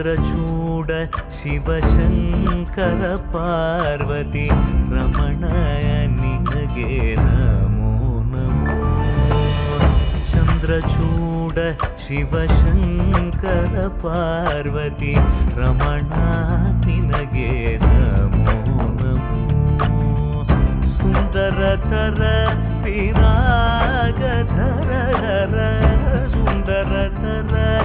ಚಂದ್ರಚೂಡ ಶಿವಶಂಕರ ಪಾರ್ವತಿ ರಮಣ ನಿನಗೆ ನಮೋ ನಮೋ. ಚಂದ್ರಚೂಡ ಶಿವಶಂಕರ ಪಾರ್ವತಿ ರಮಣ ನಿನಗೆ ನಮೋ ನಮೋ. ಸುಂದರತರ ವಿರಾಗಧರ ಸುಂದರತರ